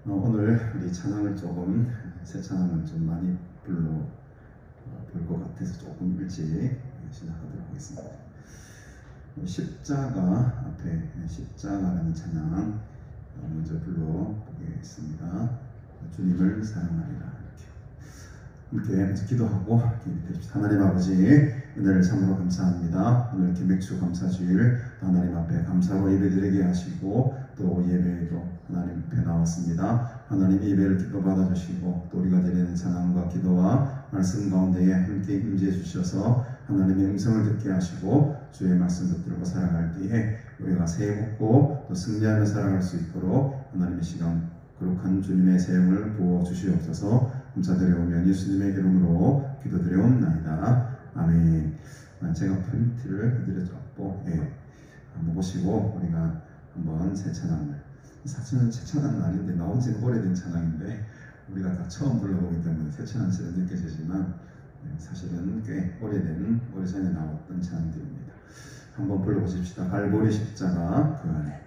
오늘 우리 찬양을 조금 새 찬양을 좀 많이 불러 볼 것 같아서 조금 일찍 시작하도록 하겠습니다. 십자가 앞에 십자가라는 찬양 먼저 불러보겠습니다. 주님을 사랑하리라. 이렇게 함께 기도하고 기도합시다. 하나님 아버지, 은혜를 참으로 감사합니다. 오늘 김백주 감사주일 하나님 앞에 감사로 예배드리게 하시고 또 예배에도 하나님 앞에 나왔습니다. 하나님 예배를 기뻐 받아주시고 또 우리가 드리는 찬양과 기도와 말씀 가운데에 함께 임재해 주셔서 하나님의 음성을 듣게 하시고 주의 말씀 붙들고 살아갈 때에 우리가 새해 복고 또 승리하며 살아갈 수 있도록 하나님의 시간 거룩한 주님의 사용을 부어 주시옵소서. 감사드려오며 예수님의 이름으로 기도드려옵나이다. 아멘. 제가 프린트를 해드렸고 한번 보시고 우리가 한번 새 찬양을, 사실은 새 찬양은 아닌데 나온 지는 오래된 찬양인데 우리가 다 처음 불러보기 때문에 새 찬양처럼 느껴지지만 사실은 꽤 오래전에 나왔던 찬양들입니다. 한번 불러보십시다. 갈보리 십자가 그 안에.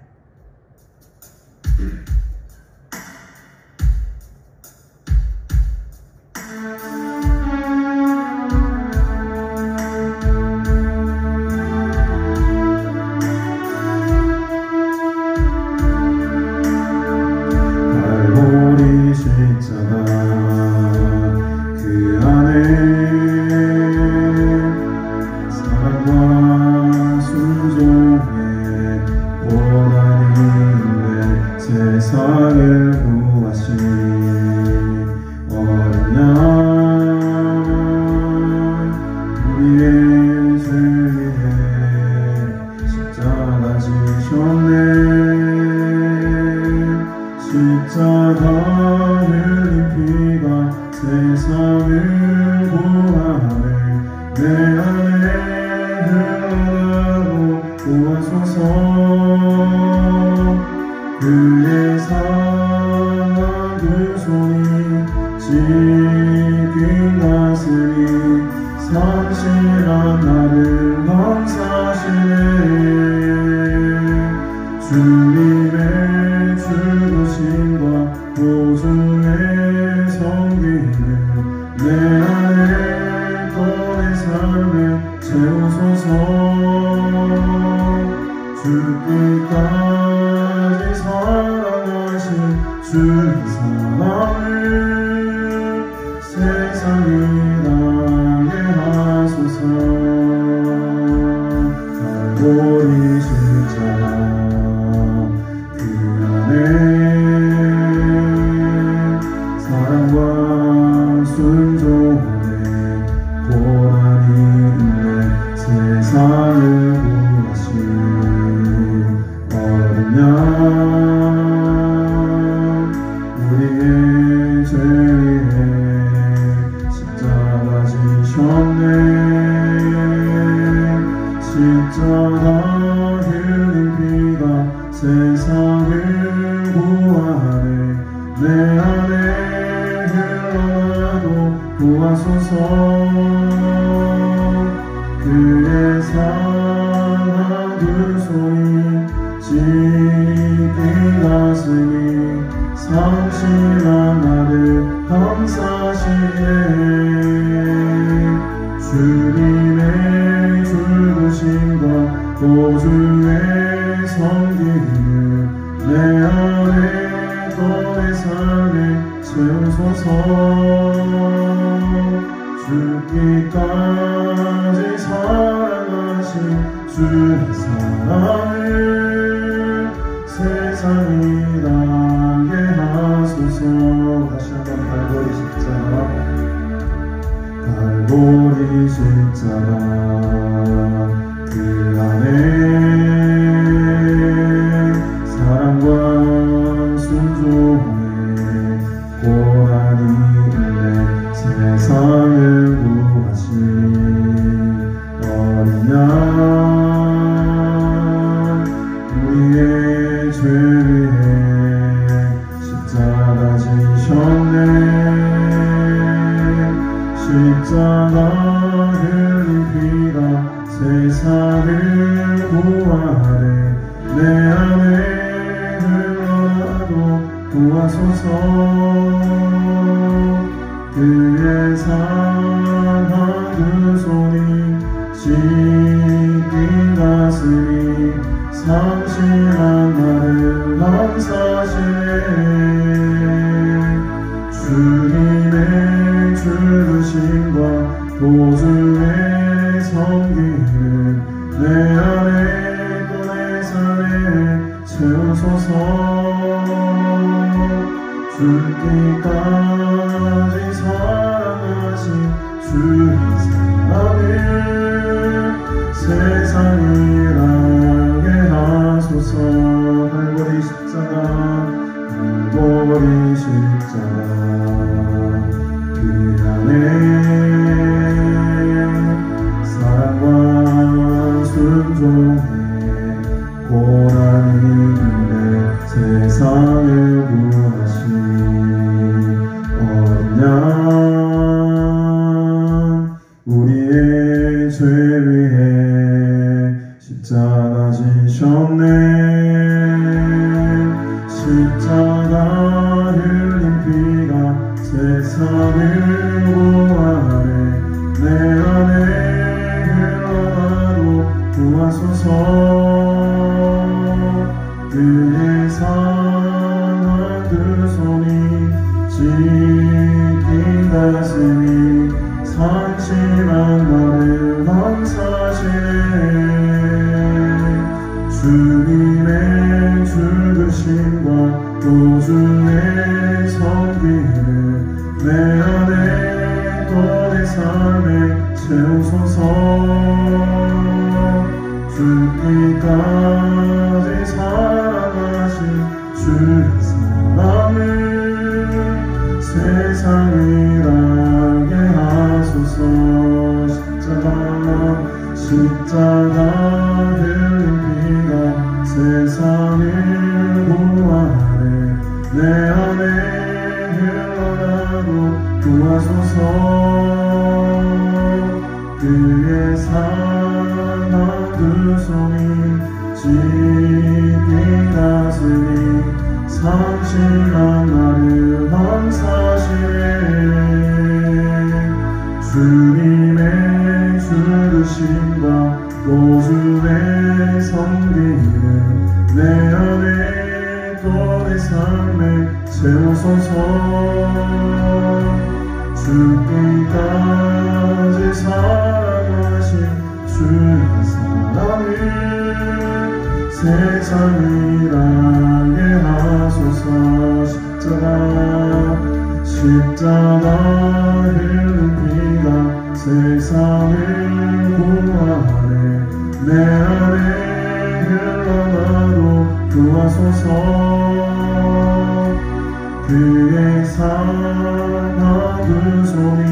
세상을 구하네 내 안에 흘러나도 도와 구하소서. 그의 상한 두 손이 씻긴 가슴이 상심한 나를 감사시네. 주님의 주르심과 도중에 섬기는 내 안에 또 내 삶에 채우소서. 죽기까지 사랑하신 주의 사랑을 세상을 알게 하소서. 갈보리 십자가 갈보리 십자가 그 안에 사랑과 순종의 고난이 내 세상을 구하신 어린 양 우리의 죄 위해 십자가 지셨네. 십자가 흘린 피가 세상을 구하네. 내 안에 흘러가도 구하소서. 그의 상한 두 손이 찢긴 가슴이 상심한 나를 감사시네. 주님의 주르심과 도중에 섬기는 내 안에 또 내 삶에 채우소서. 죽기까지 사랑하신 주의 사랑을 세상을 알게 하소서. 십자가 흘린 피가 세상을 구하네. 내 안에 흘러가도 구하소서. 그의 상한 두 손이 찢긴 가슴이 상심한 나를 감사시네. 주님의 주르심과 도중에 섬기는 내 안에 또 내 삶에 채우소서. 죽기까지 사랑하신 주의 사랑을 세상을 알게 하소서. 십자가 흘린 피가 세상을 구하네. 내 안에 흘러가도 구하소서. 그의 상한 두 손이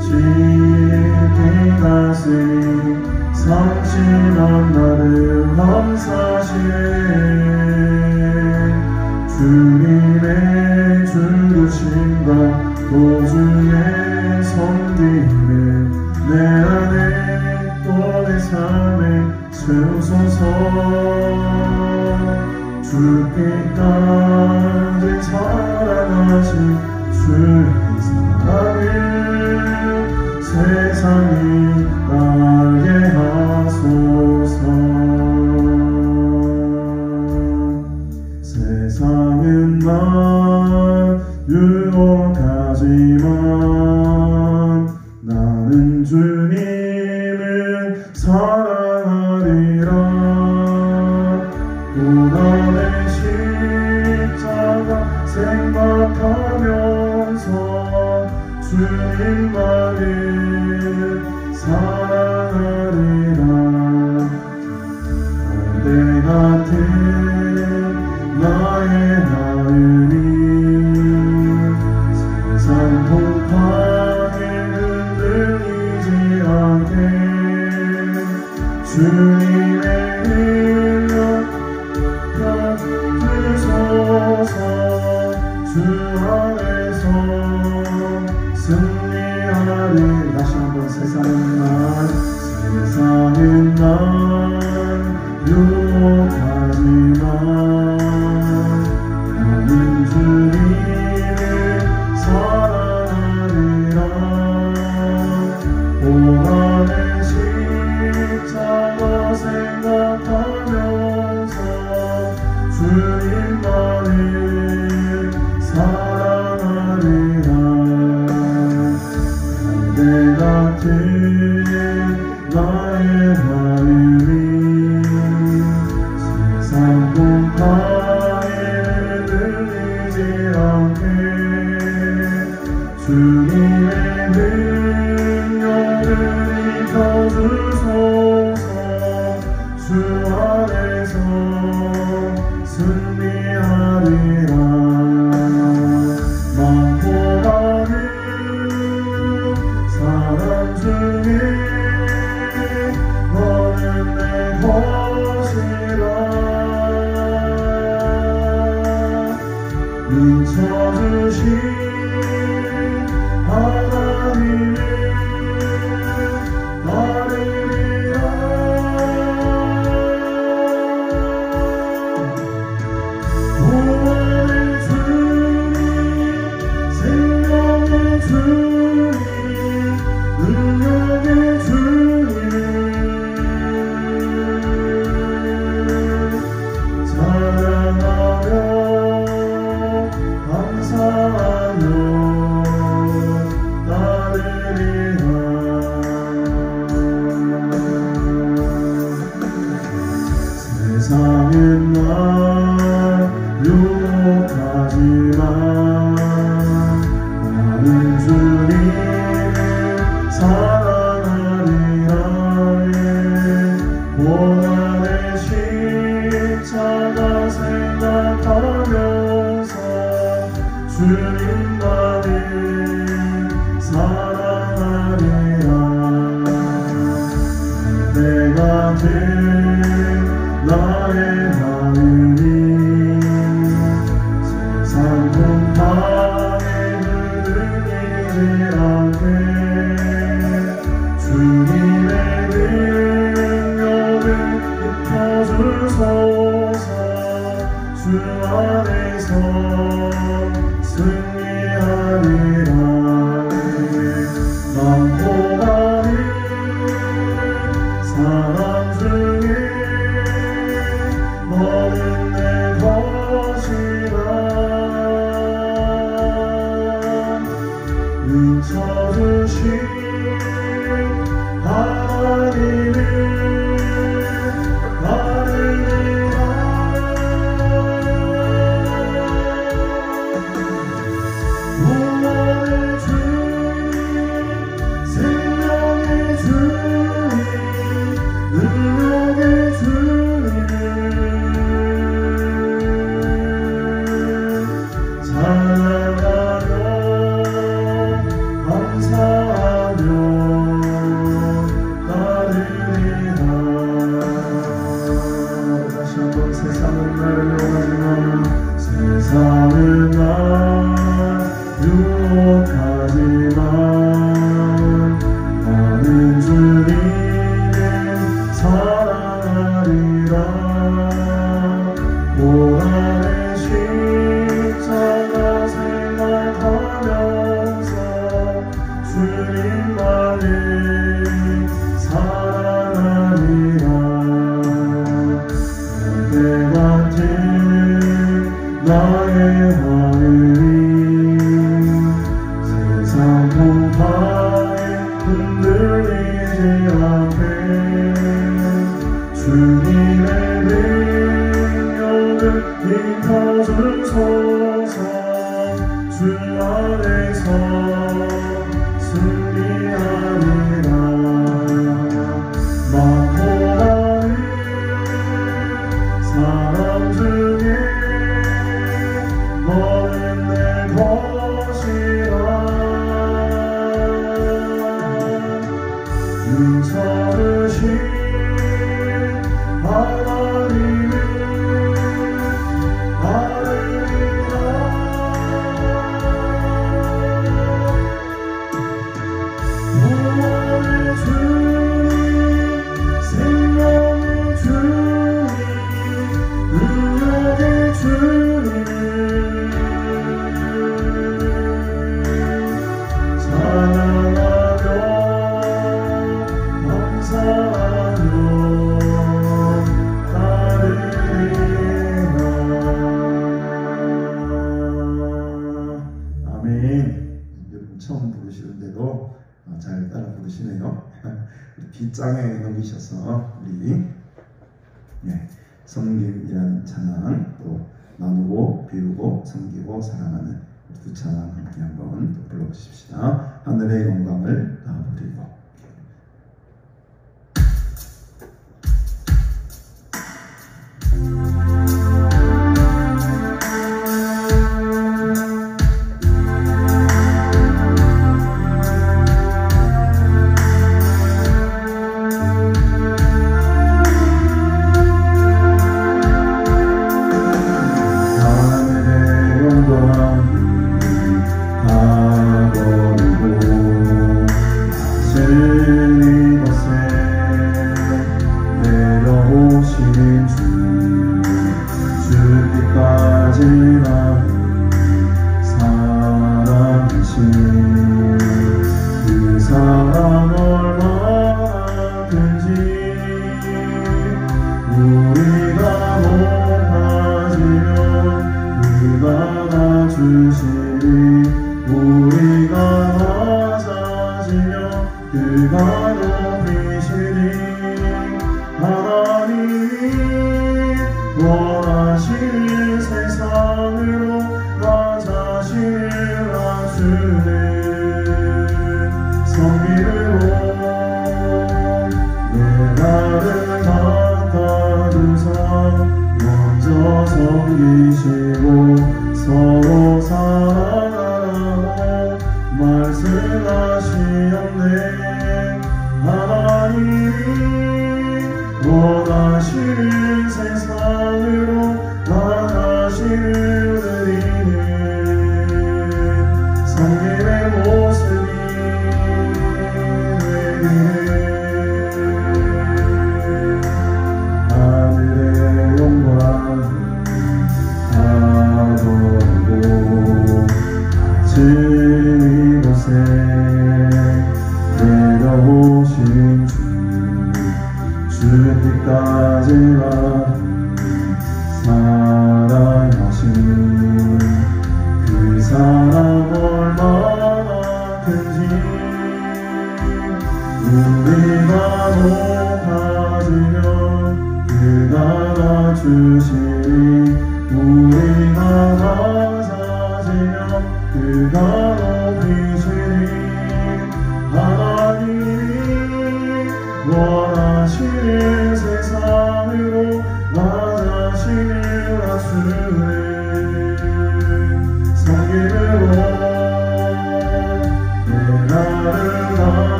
찢긴 가슴이 상심한 나를 감사시네. 주님의 주르심과 도중에 섬기는 내 안에 또 내 삶에 채우소서. 죽기까지 사랑하신 주의 사랑을 세상이 알게 하소서. 세상은 날 유혹하지만 나는 주님을 사랑하리라. 고난의 십자가 생각하면서 주님만을 사랑하리라. 갈대 같은 나의 마음이 세상 동파에 흔들리지 않게 주님의 능력 펴주소서. 주 안에서 승리하리. 다시 한번 세상은 날 유혹하지만 나는 주님 주님만을 사랑하리라. 내 같은 나의 하늘이 세상 풍파에 흔들리지 않게 주님의 능력을 입혀주소서. 주 안에서 승리하리라. 많고 많은 사람 중에 너는 내 것이라. 눈쳐주신 하나님을 따르리라. 구원의 주님, 생명의 주님, 능력의 주님 사랑하며 감사하며 따르리라. 세상은 날 유혹하지만 나는 주님을 사랑하리라. 고난의 십자가 생각하면서 주님만을 사랑하리라. 내가 든 나의 하늘이 세상 풍파에 흔들리지 않게 주님의 능력을 입혀주소서. 주 안에서 승리하리라. 많고 많은 사랑 중에 너는 내 것이라. 눈쳐주신 하나님을 따르리라. 구원의 주님, 생명의 주님, 능력의 주님 사랑하며 감사하며 따르리라. 다시 한번 세상은 나를 유혹하지만 세상은 날 유혹하지만 나는 주님을 사랑하리라. 고난의 십자가 생각하면서 주님만을 사랑하리라. 내 같은 나의 하늘이 세상 풍파에 흔들리지 않게 주님의 능력을 입혀주소서. 주 안에서 승리하리라. 많고 많은 사람 중에 너는 내 것이라. 눈쳐주신 하나님을 따르리라. 섬기셔서 우리 섬김이라는 찬양 또 나누고 비우고 섬기고 사랑하는 두 찬양 함께 한번 또 불러보십시다. 하늘의 영광을 나아버리고.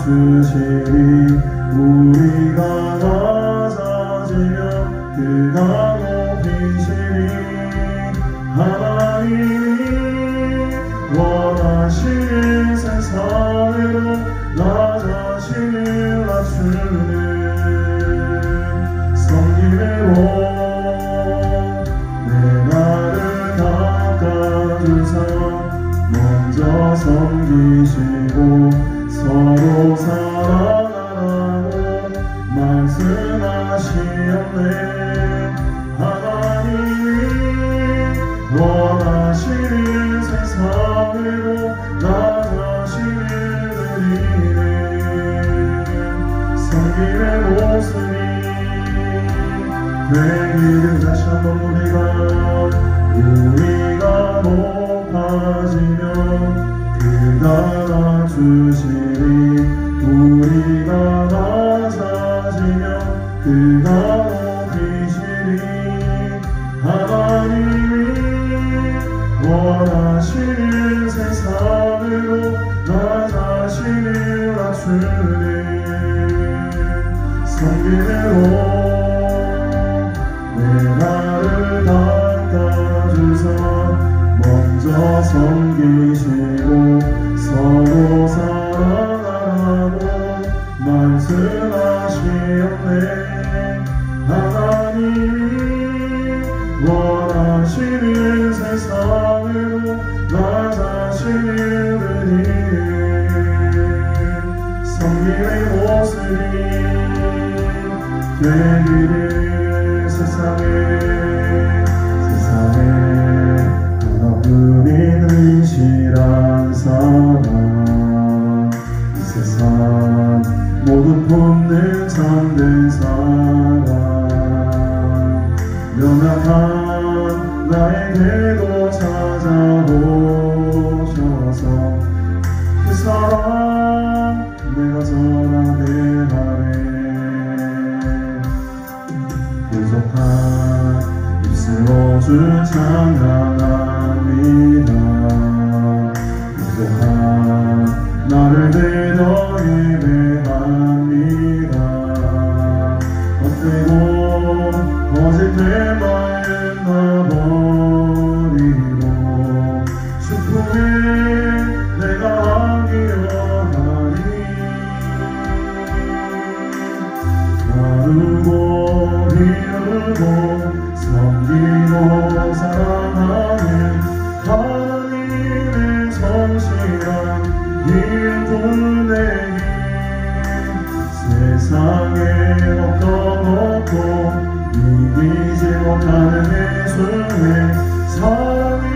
주시니 우리가 우리가 높아지며 그가 낮추시니 우리가 낮아지며 그가 높이시니 하나님이 원하시는 세상으로 나 자신을 낮추는 성김으로 내 나를 닦아주사 먼저 섬기시고 서로 사랑하라고 말씀하시었네. 하나님이 원하시는 세상으로 나 자신을 드리는 섬김의 모습이 되기를. 세상에 하나뿐인 의실한 사람, 이 세상 모두 품는 참된 사람, 연약한 나에게도 찾아오셔서 그 사람 내가 전하게 하네. 부족한 입술로 주 찬양합니다. 부족한 나를 들여 예배합니다. 헛되고 거짓된 마음 놔버리고 축복에 내가 안기어하니 나누고 비우고 섬기고 사랑하는 하나님의 성실한 일꾼 되기. 세상에 어떤 것도 이기지 못하는 예수의 사랑의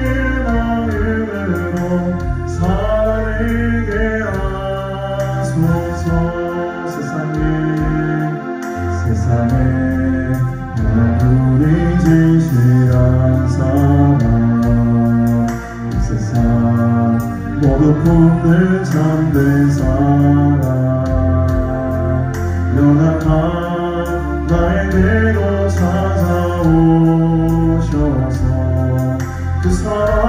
마음으로 살아내게 하소서. 세상에 하나뿐인 진실한 사람, 이 세상 모두 품는 참된 사람, 연약한 나에게도 찾아오셔서 그 사람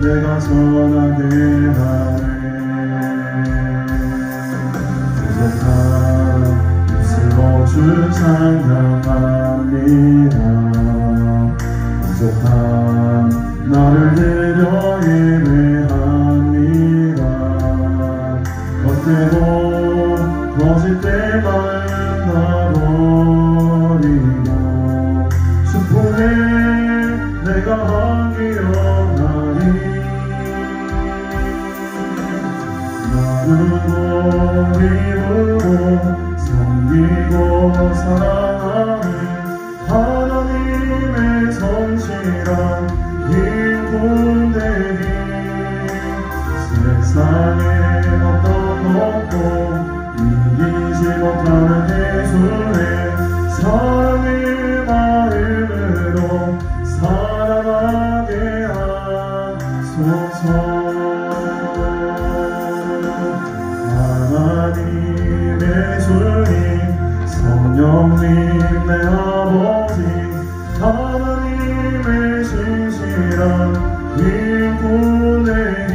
내가 전하게 하네. 부족한 주 찬양합니다. 부족한 나를 들여 예배합니다. 헛되고 거짓된 마음 놔버리고 축복에 내가 안기어나니 나누고 비우고 섬기고 사랑하는 하나님의 성실한 일꾼 되기. 세상에 어떤 것도 이기지 못하는 예수의 사랑의 마음으로 살아가게 하소서. 하나님의 주님 성령님 내 아버지 하나님의 신실한 일꾼 되기.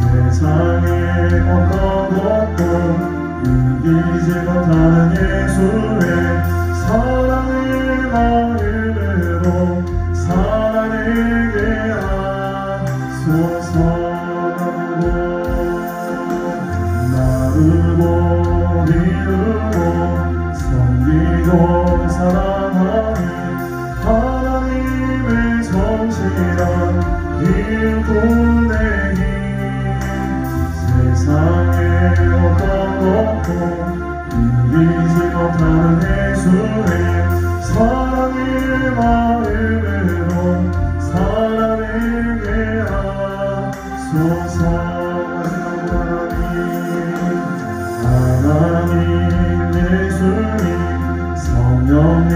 세상에 어떤 것도 이기지 못하는 예수의 사랑의 마음으로 살아내게 하소서. 나누고 비우고 섬기고 사랑하는 하나님의 성실한 일꾼 되기. 세상에 어떤 것도 이기지 못하는 예수의 사랑의 마음으로 살아내게 하소서. 하나님 예수님 성령님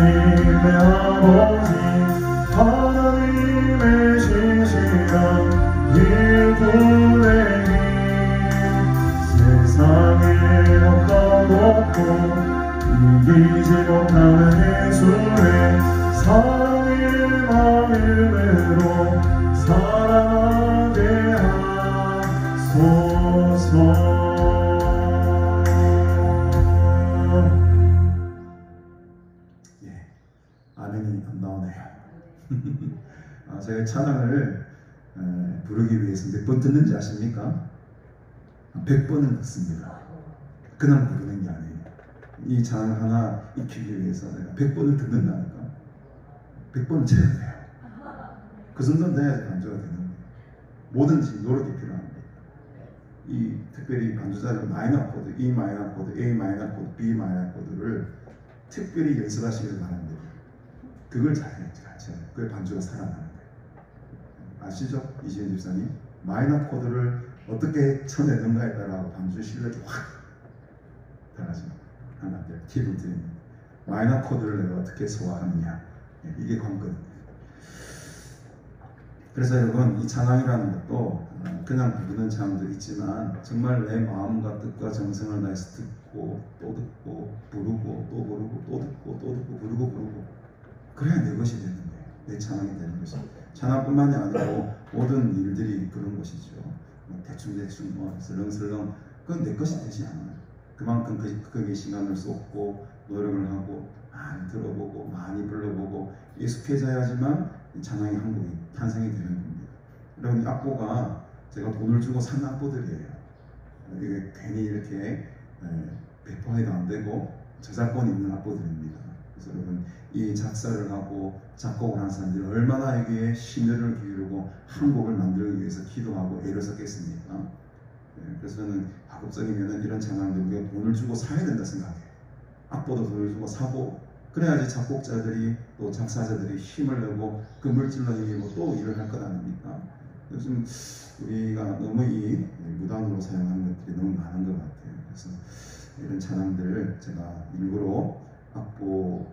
아버지 하나님의 신실한 일꾼의 세상에 어떤 것도 이기지 못하는 예수의 사랑의 마음으로 살아가게 하소서. 예, 아멘이 안 나오네요. 제가 찬양을 부르기 위해서 몇 번 듣는지 아십니까? 100번은 듣습니다. 그냥 부르는 게 아니에요. 이 찬양 하나 익히기 위해서 내가 100번을 듣는다니까. 100번은 쳐야 돼요. 그 정도는 돼야 반주가 되는 거예요. 뭐든지 노력이 필요합니다. 이 특별히 반주자들 마이너 코드, E 마이너 코드, A 마이너 코드, B 마이너 코드를 특별히 연습하시길 바랍니다. 그걸 잘해야지 같이 해요. 그게 반주가 살아나는 거예요. 아시죠? 이시은 집사님? 마이너 코드를 어떻게 쳐내는가에 따라 반주 실력이 확 달라집니다. 하나 팁을 드립니다. 마이너 코드를 내가 어떻게 소화하느냐, 이게 관건입니다. 그래서 여러분, 이 찬양이라는 것도 그냥 부르는 찬양도 있지만 정말 내 마음과 뜻과 정성을 다해서 듣고 또 듣고 부르고 또 부르고 또 듣고 또 듣고 부르고 그래야 내 것이 되는 거예요. 내 찬양이 되는 것이. 찬양뿐만이 아니고 모든 일들이 그런 것이죠. 대충 슬렁슬렁 그건 내 것이 되지 않아요. 그만큼 그게 시간을 쏟고 노력을 하고 많이 들어보고 많이 불러보고 익숙해져야지만 찬양의 한 곡이 탄생이 되는 겁니다. 여러분, 악보가 제가 돈을 주고 산 악보들이에요. 이게 괜히 이렇게 배포해도 안 되고 저작권 있는 악보들입니다. 그래서 여러분, 이 작사를 하고 작곡을 한 사람들이 얼마나 여기에 심혈을 기울이고 한 곡을 만들기 위해서 기도하고 애를 썼겠습니까? 그래서 저는 가급적이면 이런 찬양들 우리가 돈을 주고 사야 된다 생각해요. 악보도 돈을 주고 사고 그래야지 작곡자들이 또 작사자들이 힘을 내고 그 물질로 이기고 또 일을 할 것 아닙니까? 요즘 우리가 너무 이 무단으로 사용하는 것들이 너무 많은 것 같아요. 그래서 이런 찬양들을 제가 일부러 악보를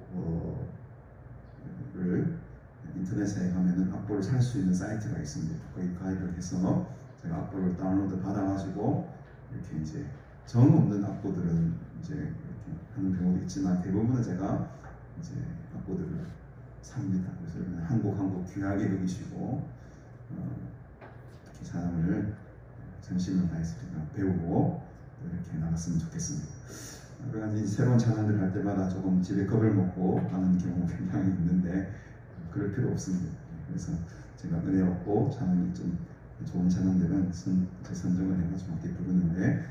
인터넷에 가면은 악보를 살 수 있는 사이트가 있습니다. 거기 가입을 해서 제가 악보를 다운로드 받아가지고 이렇게 이제 정 없는 악보들은 이제 이렇게 하는 경우도 있지만 대부분은 제가 이제 악보들을 삽니다. 그래서 한 곡 한 곡 귀하게 여기시고 특히 찬양을 전심을 다해서 배우고 이렇게 나갔으면 좋겠습니다. 그러니까 새로운 찬양들을 할 때마다 조금 집에 겁을 먹고 하는 경우가 굉장히 있는데 그럴 필요 없습니다. 그래서 제가 은혜 얻고 찬양이 좀 좋은 찬양들은 선정을 해가지고 함께 부르는데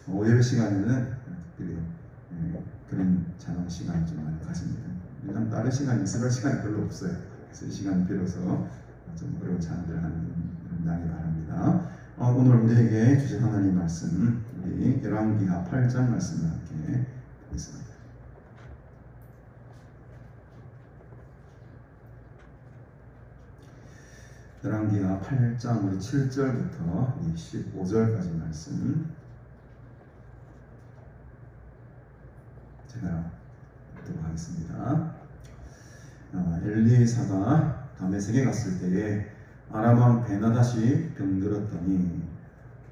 예배 시간에는 특별히 그런 찬양 시간을 좀 많이 가집니다. 왜냐하면 다른 시간 연습할 시간이 별로 없어요. 그래서 이 시간을 빌어서 좀 어려운 찬양들을 하는 양해 바랍니다. 오늘 우리에게 주신 하나님 말씀, 우리 열왕기하 8장 말씀을 함께 보겠습니다. 열왕기하 8장 우리 7절부터 15절까지 말씀 제가 읽도록 하겠습니다. 엘리사가 다메섹에 갔을 때에 아람 왕 베나닷이 병들었더니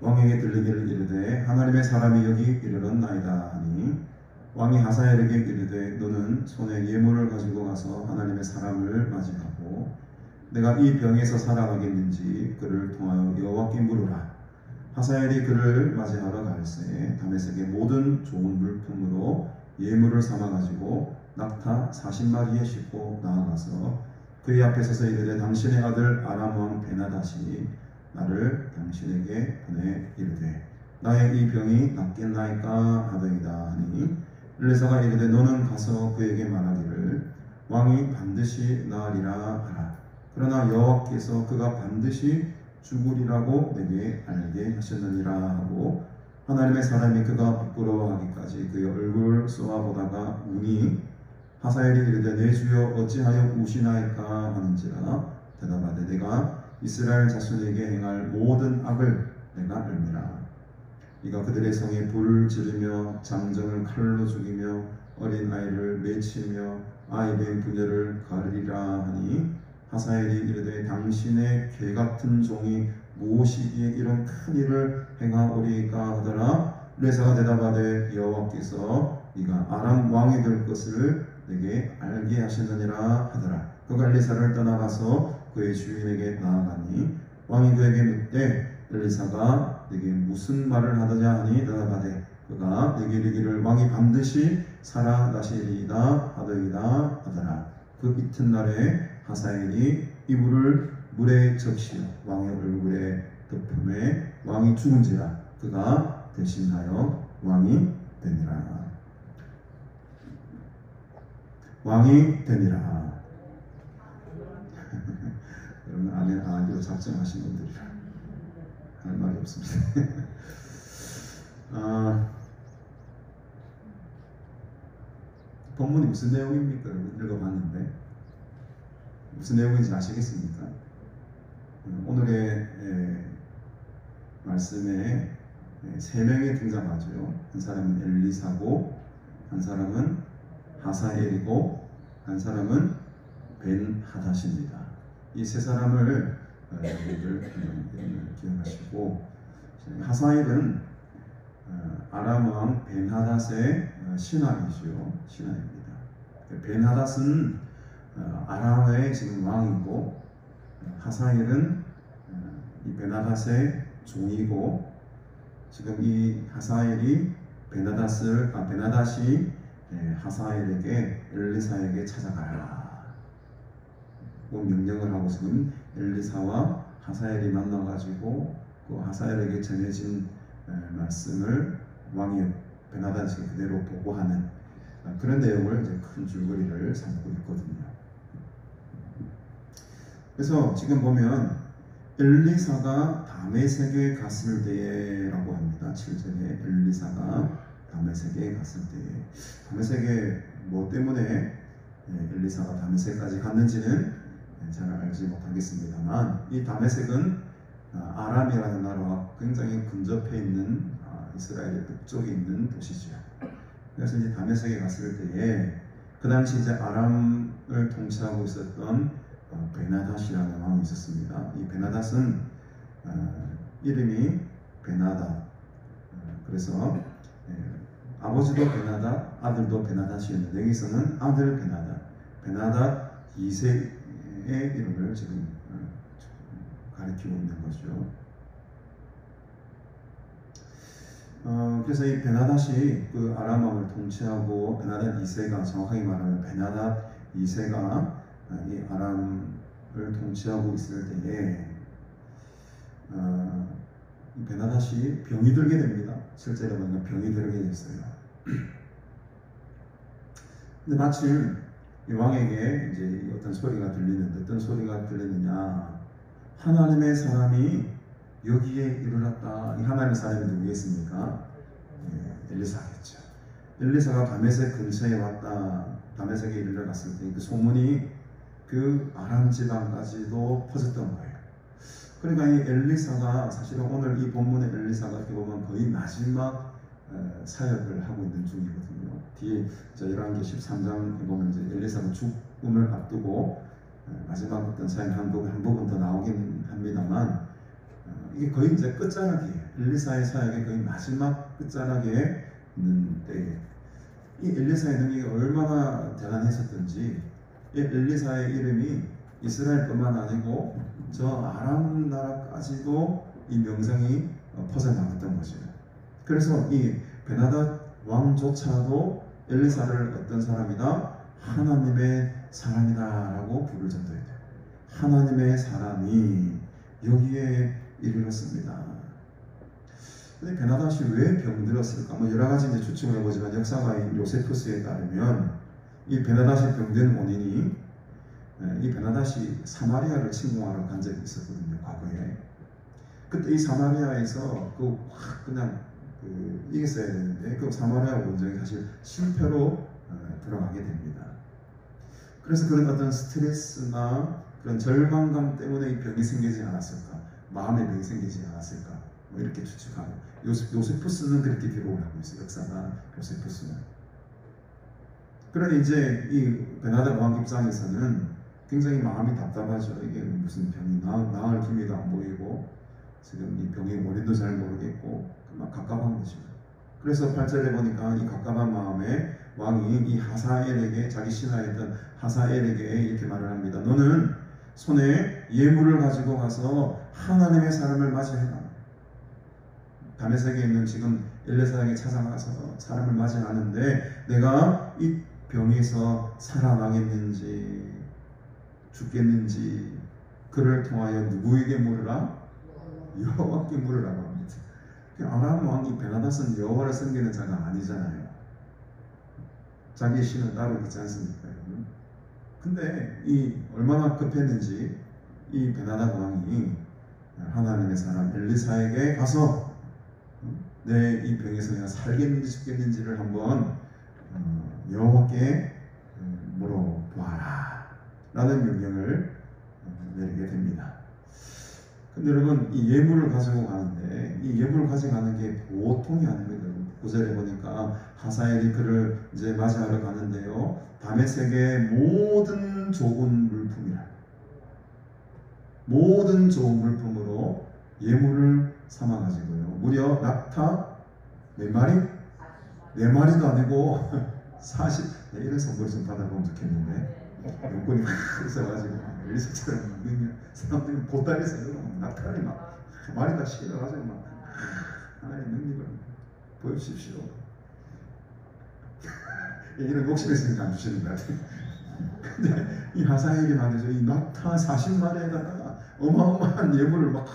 왕에게 들리기를 이르되 하나님의 사람이 여기 이르렀나이다 하니 왕이 하사엘에게 이르되 너는 손에 예물을 가지고 가서 하나님의 사람을 맞이하고 내가 이 병에서 살아가겠는지 그를 통하여 여호와께 물으라. 하사엘이 그를 맞이하러 갈새 다메섹의 모든 좋은 물품으로 예물을 삼아가지고 낙타 40마리에 싣고 나아가서 그의 앞에 서서 이르되 당신의 아들 아람 왕 베나닷이 나를 당신에게 보내 이르되 나의 이 병이 낫겠나이까 하더이다 하니 엘리사가 이르되 너는 가서 그에게 말하기를 왕이 반드시 나으리라 하라. 그러나 여호와께서 그가 반드시 죽으리라고 내게 알게 하셨느니라 하고 하나님의 사람이 그가 부끄러워하기까지 그의 얼굴을 쏘아보다가 우니 하사엘이 이르되 내 주여 어찌하여 우시나이까 하는지라 대답하되 내가 이스라엘 자손에게 행할 모든 악을 내가 알미라. 이가 그들의 성에 불을 지르며 장정을 칼로 죽이며 어린 아이를 매치며 아이의 부녀를 가르리라 하니 하사엘이 이르되 당신의 개 같은 종이 무엇이기에 이런 큰 일을 행하오리까 하더라. 엘리사가 대답하되 여호와께서 네가 아람 왕이 될 것을 내게 알게 하시느니라 하더라. 그가 엘리사를 떠나가서 그의 주인에게 나아가니 왕이 그에게 묻되 엘리사가 내게 무슨 말을 하더냐 하니 대답하되 그가 내게 이르기를 왕이 반드시 살아나시리이다 하더이다 하더라. 그 이튿날에 하사엘이 이불을 물에 적시어 왕의 얼굴에 덮음에 왕이 죽은지라 그가 대신하여 왕이 되니라. 왕이 되니라. 여러분 아멘 아기로 작정하신 분들이라 할 말이 없습니다. 본문이 무슨 내용입니까? 읽어봤는데 무슨 내용인지 아시겠습니까? 오늘의 말씀에 세 명이 등장하죠. 한 사람은 엘리사고, 한 사람은 하사엘이고, 한 사람은 벤하닷입니다. 이 세 사람을 여러분들 기억하시고, 하사엘은 아람 왕 벤하닷의 신하이죠. 신하입니다. 벤하닷은 아람의 지금 왕이고, 하사엘은 이 벤하닷의 종이고, 지금 이 하사엘이 벤하닷이 하사엘에게 엘리사에게 찾아가라 명령을 하고 지금 엘리사와 하사엘이 만나가지고 그 하사엘에게 전해진 말씀을 왕이 벤하닷이 그대로 보고하는 그런 내용을 이제 큰 줄거리를 삼고 있거든요. 그래서 지금 보면 엘리사가 다메섹에 갔을 때라고 합니다. 7절에 엘리사가 다메섹에 갔을 때, 다메섹에 뭐 때문에 엘리사가 다메섹까지 갔는지는 잘 알지 못하겠습니다만, 이 다메섹은 아람이라는 나라와 굉장히 근접해 있는 이스라엘의 북쪽에 있는 도시죠. 그래서 이제 다메섹에 갔을 때에 그 당시 이제 아람을 통치하고 있었던 벤하닷이라는 왕이 있었습니다. 이 벤하닷은 이름이 벤하닷, 그래서 아버지도 벤하닷, 아들도 벤하닷이었는데 여기서는 아들 벤하닷 2세의 이름을 지금 가리키고 있는 거죠. 그래서 이 벤하닷이 그 아람 왕을 통치하고 벤하닷 2세가 정확하게 말하면 벤하닷 2세가 이 아람을 통치하고 있을 때에 벤하닷이 병이 들게 됩니다. 실제로 보니까 병이 들게 됐어요. 근데 마침 이 왕에게 이제 어떤 소리가 들리는데, 어떤 소리가 들리느냐, 하나님의 사람이 여기에 이르렀다. 이 하나님의 사람이 누구겠습니까? 엘리사겠죠. 엘리사가 다메섹 근처에 왔다. 다메섹에 이르러갔을 때 그 소문이 그 아람 지방까지도 퍼졌던 거예요. 그러니까 이 엘리사가 사실은 오늘 이 본문의 엘리사가 어떻게 보면 거의 마지막 사역을 하고 있는 중이거든요. 뒤에 열왕기 13장에 보면 이제 엘리사가 죽음을 앞두고 마지막 어떤 사역 한 부분 더 나오긴 합니다만, 이게 거의 이제 끝자락이에요. 엘리사의 사역의 거의 마지막 끝자락에 있는 때에 이 엘리사의 능력이 얼마나 대단했었던지, 이 엘리사의 이름이 이스라엘뿐만 아니고 저 아람 나라까지도 이 명성이 퍼져나갔던 거죠. 그래서 이 벤하닷 왕조차도 엘리사를 어떤 사람이다? 하나님의 사람이다 라고 부를 정도예요. 하나님의 사람이 여기에 이르렀습니다. 근데 벤하닷이 왜 병들었을까? 뭐 여러 가지 이제 추측을 해보지만 역사가인 요세푸스에 따르면 이 벤하닷이 병든 원인이 이 벤하닷이 사마리아를 침공하러 간 적이 있었거든요, 과거에. 그때 이 사마리아에서 그냥 이겼어야 되는데 그 사마리아 원정이 사실 실패로 들어가게 됩니다. 그래서 그런 어떤 스트레스나 그런 절망감 때문에 이 병이 생기지 않았을까, 마음의 병이 생기지 않았을까, 뭐 이렇게 추측하고, 요세푸스는 그렇게 기록을 하고 있어요. 역사가 요세푸스는. 그러니 이제 이 베나다 왕 입장에서는 굉장히 마음이 답답하죠. 이게 무슨 병이 나을 기미도 안 보이고 지금 이 병의 원인도 잘 모르겠고 막 갑갑한 거죠. 그래서 8절에 보니까 이 갑갑한 마음에 왕이 이 하사엘에게, 자기 신하였던 하사엘에게 이렇게 말을 합니다. 너는 손에 예물을 가지고 가서 하나님의 사람을 맞이해라. 다메섹에 있는 지금 엘레사에게 찾아가서 사람을 맞이하는데 내가 이 병에서 살아나겠는지 죽겠는지 그를 통하여 누구에게 물으라? 여호와께 물으라고 합니다. 아람 왕이 베나닷은 여호와를 섬기는 자가 아니잖아요. 자기 신은 따로 있지 않습니까? 근데 이 얼마나 급했는지 이 베나닷 왕이 하나님의 사람 엘리사에게 가서 내 이 병에서 내가 살겠는지 죽겠는지를 한번 여호와께 물어보아라 라는 명령을 내리게 됩니다. 근데 여러분 이 예물을 가지고 가는데 이 예물을 가져가는 게 보통이 아닙니다. 9절에 보니까 하사엘이 그를 이제 맞이하러 가는데요. 다메섹의 모든 좋은 물품이라 모든 좋은 물품으로 예물을 삼아 가지고요. 무려 낙타 몇 마리? 4마리도 아니고 40 이런 선물을 좀 받아보면 좋겠는데 용건이 막 있어가지고 엘리사처럼 사람들이 보따리에서 낙타를 막 마리 다 실어가지고 막 하나님의 능력을 보여주십시오. 이런 욕심 있으니까 안 주시는 것 같아요. 근데 이 하사엘이 말이죠. 이 낙타 40마리에다가 어마어마한 예물을 막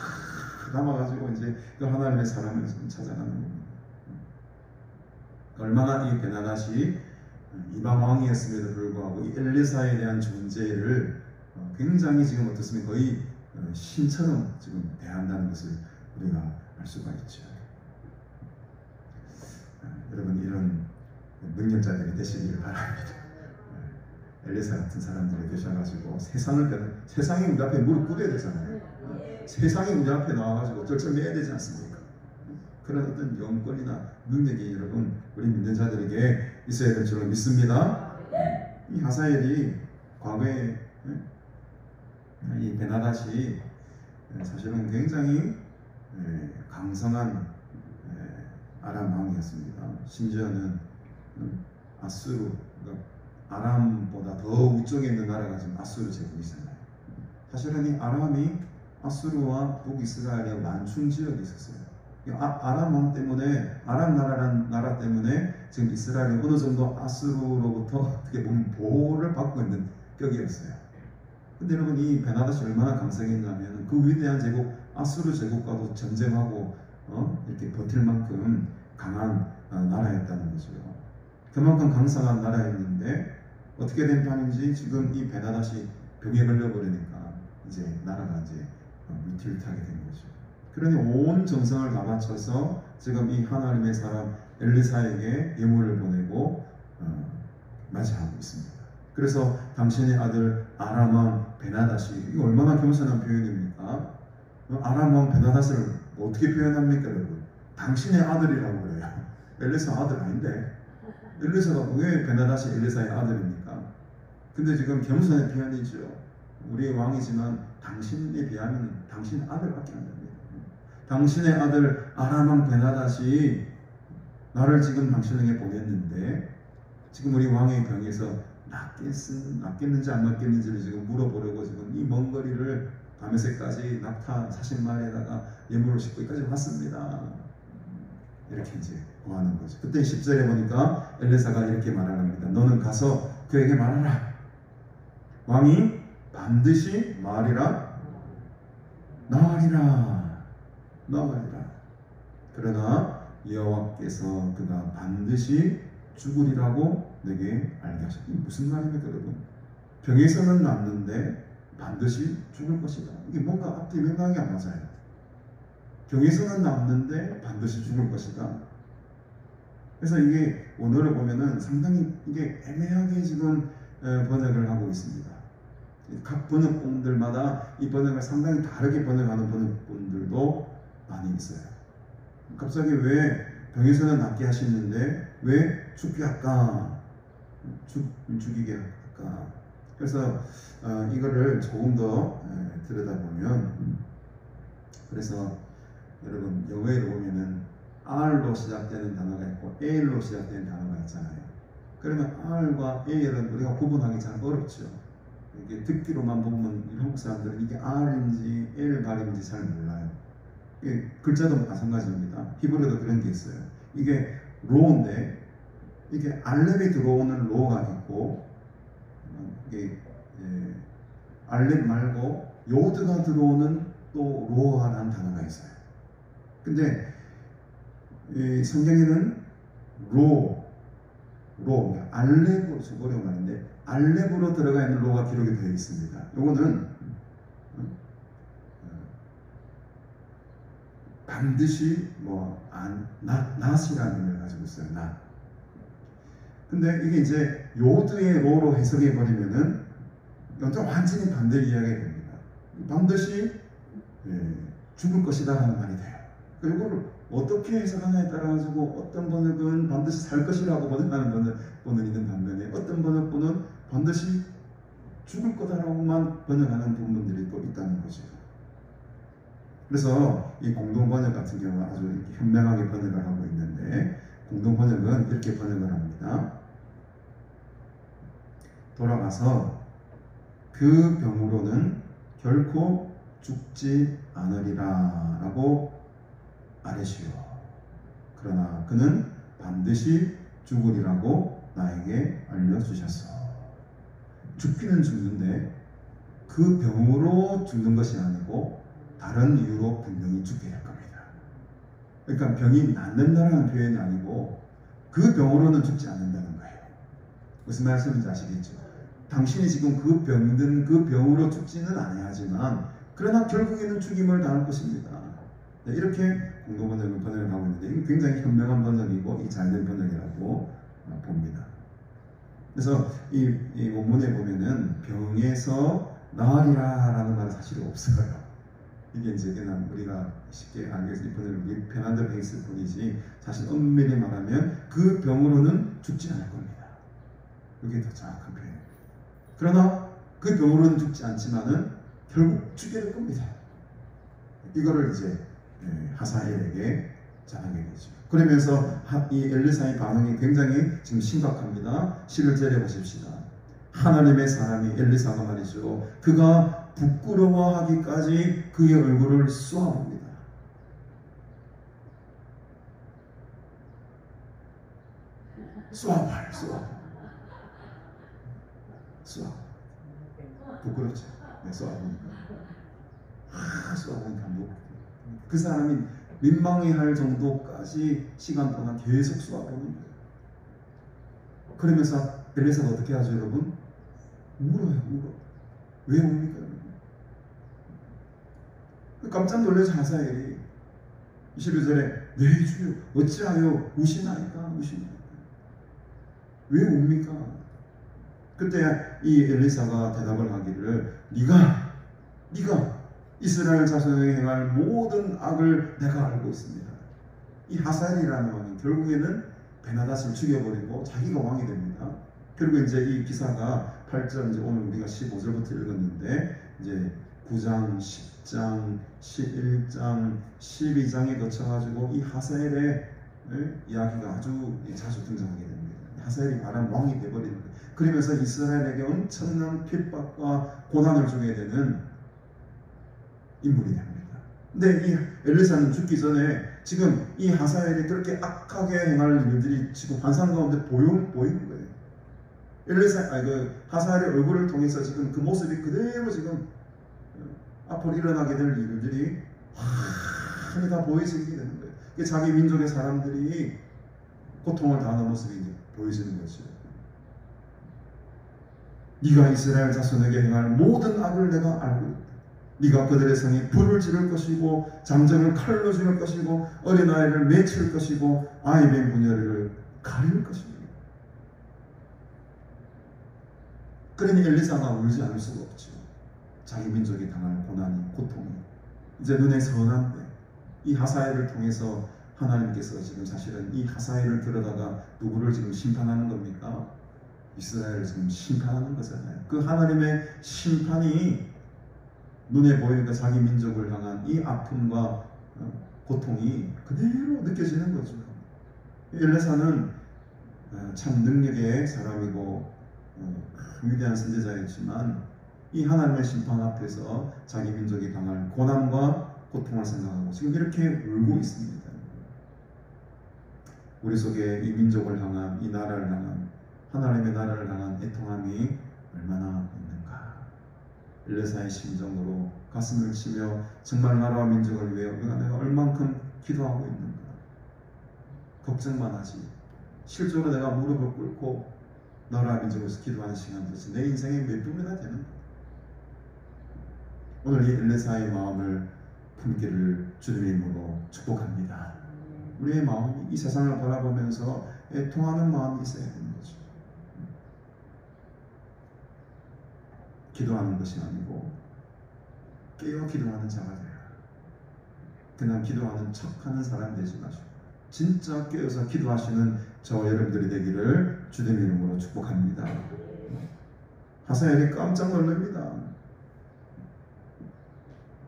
담아가지고 이제 그 하나님의 사람을 찾아가는 겁니다. 얼마나 이 베나닷이 이방 왕이었음에도 불구하고 이 엘리사에 대한 존재를 굉장히 지금 어떻습니까? 거의 신처럼 지금 대한다는 것을 우리가 알 수가 있죠. 여러분 이런 능력자들이 되시기를 바랍니다. 엘리사 같은 사람들이 되셔가지고 세상이 우리 앞에 무릎 꿇어야 되잖아요. 세상이 우리 앞에 나와가지고 쩔쩔매야 되지 않습니까? 그런 어떤 영권이나 능력이 여러분 우리 믿는 자들에게 있어야 될 줄로 믿습니다. 이 하사엘이 과거에 이 베나닷이 사실은 굉장히 강성한 아람 왕이었습니다. 심지어는 아수르, 그러니까 아람보다 더 위쪽에 있는 나라가 지금 아수르 제국이잖아요. 사실은 이 아람이 아수르와 북이스라엘의 난충 지역에 있었어요. 아람 왕 때문에, 아람 나라라는 나라 때문에 지금 이스라엘이 어느 정도 아수르로부터 어떻게 보면 보호를 받고 있는 격이었어요. 근데 여러분 이 베나닷이 얼마나 강성했냐면 그 위대한 제국 아수르 제국과도 전쟁하고 이렇게 버틸 만큼 강한 나라였다는 거죠. 그만큼 강성한 나라였는데 어떻게 된 판인지 지금 이 베나닷이 병에 걸려버리니까 이제 나라가 이제 위태위태하게 된 거죠. 그러니 온 정성을 다 바쳐서 지금 이 하나님의 사람 엘리사에게 예물을 보내고 맞이하고 있습니다. 그래서 당신의 아들 아람 왕 베나닷이 이게 얼마나 겸손한 표현입니까? 아람 왕 베나닷을 어떻게 표현합니까, 여러분? 당신의 아들이라고 그래요. 엘리사 아들 아닌데 엘리사가 왜 베나닷이 엘리사의 아들입니까? 근데 지금 겸손의 표현이죠. 우리의 왕이지만 당신에 비하면 당신 아들밖에 안 됩니다. 당신의 아들 아람 왕 베나닷이 나를 지금 당신에게 보냈는데 지금 우리 왕의 병에서 낫겠는지 안 낫겠는지를 지금 물어보려고 지금 이 먼 거리를 다메섹까지 낙타 40마리에다가 예물을 싣고 여기까지 왔습니다. 이렇게 이제 구하는 거죠. 그때 10절에 보니까 엘리사가 이렇게 말합니다. 너는 가서 그에게 말하라. 왕이 반드시 말이라 나으리라. 그러나 여호와께서 그가 반드시 죽으리라고 내게 알게 하셨다. 무슨 말입니까, 여러분? 병에서는 낫는데 반드시 죽을 것이다. 이게 뭔가 앞뒤 맥락이 안 맞아요. 병에서는 낫는데 반드시 죽을 것이다. 그래서 이게 원어를 보면은 상당히 이게 애매하게 지금 번역을 하고 있습니다. 각 번역본들마다 이 번역을 상당히 다르게 번역하는 번역본들도 많이 있어요. 갑자기 왜 병에서는 낫게 하시는데 왜 죽게 할까? 죽이게 할까? 그래서 이거를 조금 더 들여다보면, 그래서 여러분 영어에 보면은 R로 시작되는 단어가 있고 A로 시작되는 단어가 있잖아요. 그러면 R과 A를 우리가 구분하기 잘 어렵죠. 이게 듣기로만 보면 한국 사람들은 이게 R인지 L 발음인지 잘 몰라요. 이게 글자도 마찬가지입니다. 히브리어도 그런 게 있어요. 이게 로인데 이게 알렙이 들어오는 로가 있고, 이게 알렙 말고 요드가 들어오는 또 로아라는 단어가 있어요. 근데 이 성경에는 그러니까 알렙으로, 어려운 말인데 알렙으로 들어가 있는 로가 기록이 되어 있습니다. 요거는 반드시 낫이라는 의미를 가지고 있어요. 낫. 근데 이게 이제 요드의 로로 해석해 버리면은 이건 완전히 반대 이야기가 됩니다. 반드시 죽을 것이다 라는 말이 돼요. 이거를 어떻게 해석하냐에 따라 가지고 어떤 번역은 반드시 살 것이라고 번역하는 번역이 있는 반면에 어떤 번역본은 반드시 죽을 거다라고만 번역하는 부분들이 또 있다는 거죠. 그래서 이 공동 번역 같은 경우는 아주 이렇게 현명하게 번역을 하고 있는데, 공동 번역은 이렇게 번역을 합니다. 돌아가서 그 병으로는 결코 죽지 않으리라 라고 아뢰시오. 그러나 그는 반드시 죽으리라고 나에게 알려주셨어. 죽기는 죽는데 그 병으로 죽는 것이 아니고 다른 이유로 분명히 죽게 될 겁니다. 그러니까 병이 낫는다는 표현이 아니고 그 병으로는 죽지 않는다는 거예요. 무슨 말씀인지 아시겠죠? 당신이 지금 그 병든 그 병으로 죽지는 아니하지만 그러나 결국에는 죽임을 당할 것입니다. 네, 이렇게 공동번역은 번역을 하고 있는데, 이게 굉장히 현명한 번역이고 이 잘된 번역이라고 봅니다. 그래서 이 원문에 보면은 병에서 나으리라 라는 말은 사실 없어요. 이게 이제 그냥 우리가 쉽게 알겠을 때 번역을 편한 대로 했을 뿐이지, 사실 엄밀히 말하면 그 병으로는 죽지 않을 겁니다. 이게 더 정확한 표현입니다. 그러나 그 병으로는 죽지 않지만은 결국 죽게 될 겁니다. 이거를 이제 하사엘에게 전하게 되죠. 그러면서 이 엘리사의 반응이 굉장히 지금 심각합니다. 11절에 보십시다. 하나님의 사람이 엘리사가 말이죠, 그가 부끄러워하기까지 그의 얼굴을 쏘아봅니다. 쏘아봐요. 부끄럽죠. 네, 쏘아보니까. 쏘아보니까 그 사람이 민망해할 정도까지 시간 동안 계속 쏘아보는 거예요. 그러면서 엘리사가 어떻게 하죠, 여러분? 울어요. 왜 웁니까? 깜짝 놀라서 하사엘이 22절에 내 주여 어찌하여 우시나이까? 왜 웁니까? 그때 이 엘리사가 대답을 하기를, 네가 이스라엘 자손에게 행할 모든 악을 내가 알고 있습니다. 이 하사엘이라는 왕이 결국에는 베나닷을 죽여버리고 자기가 왕이 됩니다. 그리고 이제 이 기사가 8절, 이제 오늘 우리가 15절부터 읽었는데 이제 9장, 10장, 11장, 12장에 거쳐가지고 이 하사엘의 이야기가 아주 자주 등장하게 됩니다. 하사엘이 말한 왕이 되어버리는 거예요. 그러면서 이스라엘에게 엄청난 핍박과 고난을 주게 되는 인물이 됩니다. 근데 이 엘리사는 죽기 전에 지금 이 하사엘이 그렇게 악하게 행할 일들이 지금 환상 가운데 보이는 거예요. 하사엘의 얼굴을 통해서 지금 그 모습이 그대로 지금 앞으로 일어나게 될 일들이 환히 다 보여지게 되는 거예요. 이게 자기 민족의 사람들이 고통을 당하는 모습이 보여지는 거죠. 네가 이스라엘 자손에게 행할 모든 악을 내가 알고 있다. 네가 그들의 성에 불을 지를 것이고 장정을 칼로 죽일 것이고 어린아이를 맺힐 것이고 아이의 문열을 가릴 것입니다. 그러니 엘리사가 울지 않을 수가 없죠. 자기 민족이 당할 고난이, 고통이 이제 눈에 선한데, 이 하사엘을 통해서 하나님께서 지금 사실은 이 하사엘을 들여다가 누구를 지금 심판하는 겁니까? 이스라엘을 지금 심판하는 거잖아요. 그 하나님의 심판이 눈에 보이니까 자기 민족을 향한 이 아픔과 고통이 그대로 느껴지는 거죠. 엘레사는 참 능력의 사람이고 위대한 선지자였지만 이 하나님의 심판 앞에서 자기 민족이 당할 고난과 고통을 생각하고 지금 이렇게 울고 있습니다. 우리 속에 이 민족을 향한, 이 나라를 향한, 하나님의 나라를 향한 애통함이 얼마나 있는가. 엘레사의 심정으로 가슴을 치며 정말 나라와 민족을 위해 내가 얼만큼 기도하고 있는가. 걱정만 하지. 실제로 내가 무릎을 꿇고 나라와 민족에서 기도하는 시간들이 내 인생의 몇 분이나 되는 거야. 오늘 이 엘레사의 마음을 품기를 주님의 이름으로 축복합니다. 우리의 마음이 이 세상을 바라보면서 애통하는 마음이 있어야 되는 거죠. 기도하는 것이 아니고 깨어 기도하는 자가 되라. 그냥 기도하는 척하는 사람 되지 마시고 진짜 깨어서 기도하시는 저와 여러분들이 되기를 주님의 이름으로 축복합니다. 하사엘이 깜짝 놀랍니다.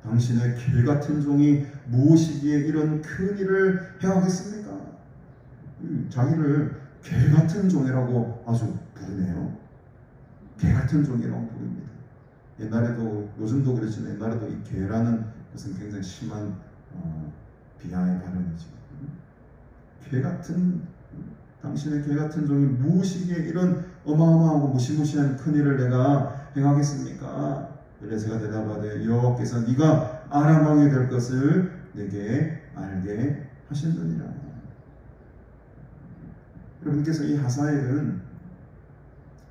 당신의 개같은 종이 무엇이기에 이런 큰 일을 행하겠습니까? 자기를 개같은 종이라고 아주 부르네요. 개같은 종이라고 부릅니다. 옛날에도, 요즘도 그렇지만 옛날에도 이 개라는 것은 굉장히 심한 비하의 발언이죠. 개같은, 당신의 개같은 종이 무엇이기에 이런 어마어마하고 무시무시한 큰 일을 내가 행하겠습니까? 엘레사가 대답하되 여호와께서 네가 아람 왕이 될 것을 내게 알게 하신느니라. 여러분께서 이 하사엘은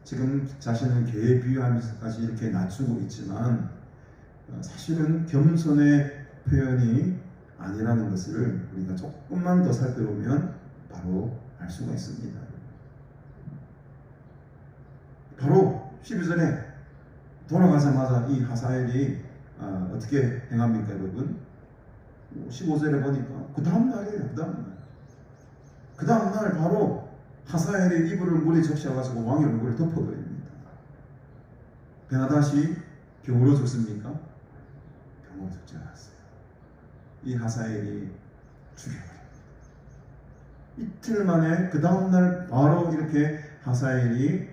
지금 자신을 개에 비유하면서까지 이렇게 낮추고 있지만 사실은 겸손의 표현이 아니라는 것을 우리가 조금만 더 살펴보면 바로 알 수가 있습니다. 바로 12절에 돌아가자마자 이 하사엘이 어떻게 행합니까 여러분? 15절에 보니까 그 다음날이에요. 그 다음날 바로 하사엘의 이불을 물에 적셔가지고 왕의 얼굴을 덮어버립니다. 베나닷이 병으로 죽습니까? 병으로 죽지 않았어요. 이 하사엘이 죽여버립니다. 이틀 만에 그 다음날 바로 이렇게 하사엘이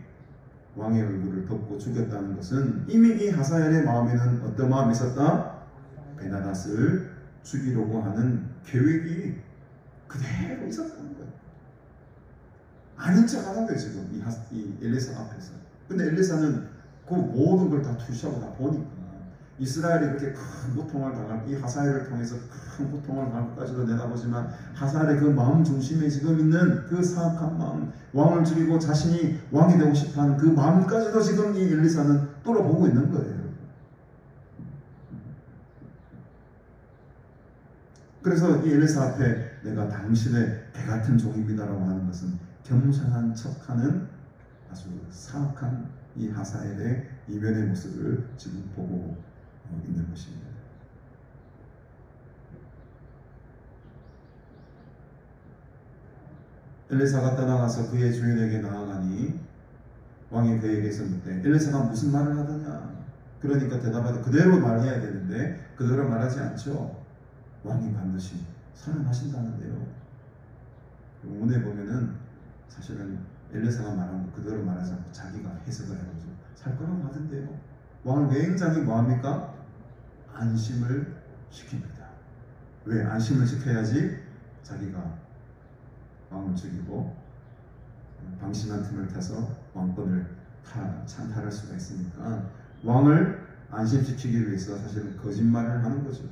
왕의 얼굴을 덮고 죽였다는 것은 이미 이 하사엘의 마음에는 어떤 마음이 있었다? 베나닷을 죽이려고 하는 계획이 그대로 있었다는 거예요. 아닌 척 하는 거예요 지금 이 엘레사 앞에서. 근데 엘레사는 그 모든 걸 다 투시하고 다 보니까 이스라엘이 이렇게 큰 고통을 당할, 이 하사엘을 통해서 큰 고통을 당할 것까지도 내다보지만 하사엘의 그 마음 중심에 지금 있는 그 사악한 마음, 왕을 죽이고 자신이 왕이 되고 싶어하는 그 마음까지도 지금 이 엘리사는 뚫어보고 있는 거예요. 그래서 이 엘리사 앞에 내가 당신의 개같은 종입니다라고 하는 것은 겸손한 척하는 아주 사악한 이 하사엘의 이면의 모습을 지금 보고 있는 것입니다. 엘리사가 떠나가서 그의 주인에게 나아가니 왕이 그에게서 묻되 엘리사가 무슨 말을 하더냐. 그러니까 대답하되 그대로 말해야 되는데 그대로 말하지 않죠. 왕이 반드시 살아나신다는데요. 오늘 보면은 사실은 엘리사가 말한 거 그대로 말하지 않고 자기가 해석을 해가지고 살 거라고 하던데요. 왕을 굉장히 뭐합니까? 안심을 시킵니다. 왜? 안심을 시켜야지 자기가 왕을 죽이고 방심한 틈을 타서 왕권을 찬탈할 수가 있으니까 왕을 안심시키기 위해서 사실은 거짓말을 하는 거죠.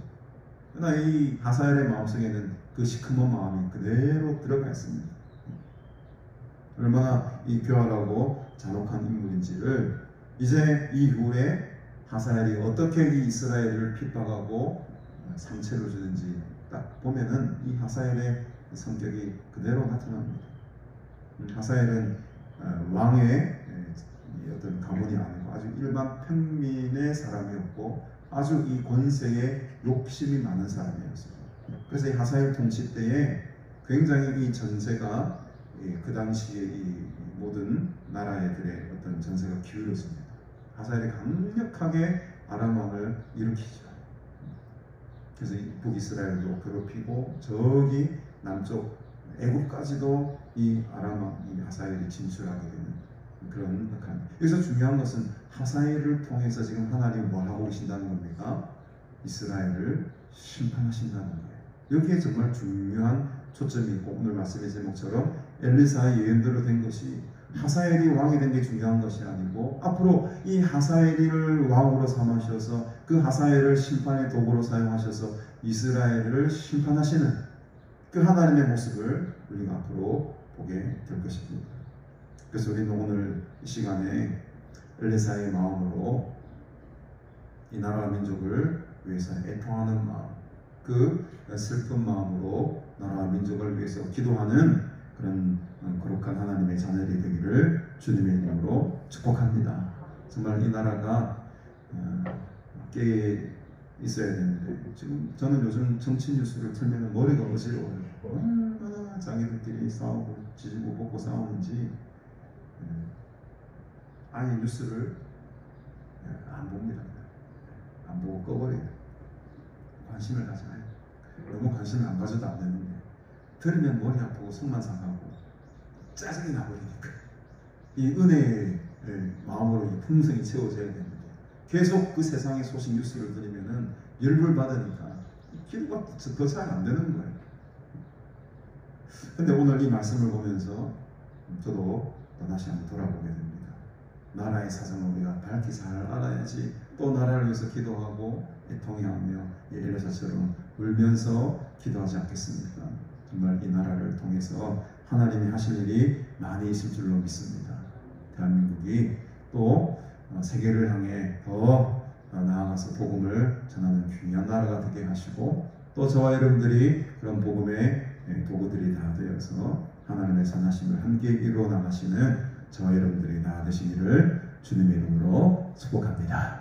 그러나 이 하사엘의 마음속에는 그 시커먼 마음이 그대로 들어가 있습니다. 얼마나 이 교활하고 잔혹한 인물인지를 이제 이후에 하사엘이 어떻게 이 이스라엘을 핍박하고 상처를 주는지 딱 보면은 이 하사엘의 성격이 그대로 나타납니다. 하사엘은 왕의 어떤 가문이 아니고 아주 일반 평민의 사람이었고 아주 이 권세에 욕심이 많은 사람이었어요. 그래서 이 하사엘 통치 때에 굉장히 이 전세가 그 당시에 이 모든 나라들의 어떤 전세가 기울어집니다. 하사엘이 강력하게 아람 왕을 일으키죠. 그래서 북이스라엘도 괴롭히고 저기 남쪽 애국까지도 이 아람 왕, 이 하사엘이 진출하게 되는 그런 역할입니다. 여기서 중요한 것은 하사엘을 통해서 지금 하나님이 뭘 하고 계신다는 겁니까? 이스라엘을 심판하신다는 거예요. 여기에 정말 중요한 초점이 있고, 오늘 말씀의 제목처럼 엘리사의 예언대로 된 것이 하사엘이 왕이 된 게 중요한 것이 아니고, 앞으로 이 하사엘을 왕으로 삼으셔서 그 하사엘을 심판의 도구로 사용하셔서 이스라엘을 심판하시는 그 하나님의 모습을 우리가 앞으로 보게 될 것입니다. 그래서 우리는 오늘 이 시간에 엘리사의 마음으로 이 나라와 민족을 위해서 애통하는 마음, 그 슬픈 마음으로 나라와 민족을 위해서 기도하는 그런 거룩한 하나님의 자녀들이 되기를 주님의 이름으로 축복합니다. 정말 이 나라가 깨 있어야 되는데, 지금 저는 요즘 정치 뉴스를 틀면 머리가 어지러워요. 얼마나 자기들끼리 싸우고 지지고 볶고 싸우는지 아예 뉴스를 안 봅니다. 안 보고 꺼버려요. 관심을 가지 마요. 너무 관심을 안 가져도 안 되는데, 들으면 머리 아프고 속만 상하고 짜증이 나버리니까 이 은혜의 마음으로 이 풍성이 채워져야 되는데, 계속 그 세상의 소식 뉴스를 들으면은 열불 받으니까 기도가 더 잘 안 되는 거예요. 근데 오늘 이 말씀을 보면서 저도 다시 한번 돌아보게 됩니다. 나라의 사정을 우리가 밝히 잘 알아야지 또 나라를 위해서 기도하고 애통해하며 엘리사처럼 울면서 기도하지 않겠습니까? 정말 이 나라를 통해서 하나님이 하실 일이 많이 있을 줄로 믿습니다. 대한민국이 또 세계를 향해 더 나아가서 복음을 전하는 귀한 나라가 되게 하시고, 또 저와 여러분들이 그런 복음의 도구들이 다 되어서 하나님의 선하심을 함께 이루어 나가시는 저와 여러분들이 다 되시기를 주님의 이름으로 축복합니다.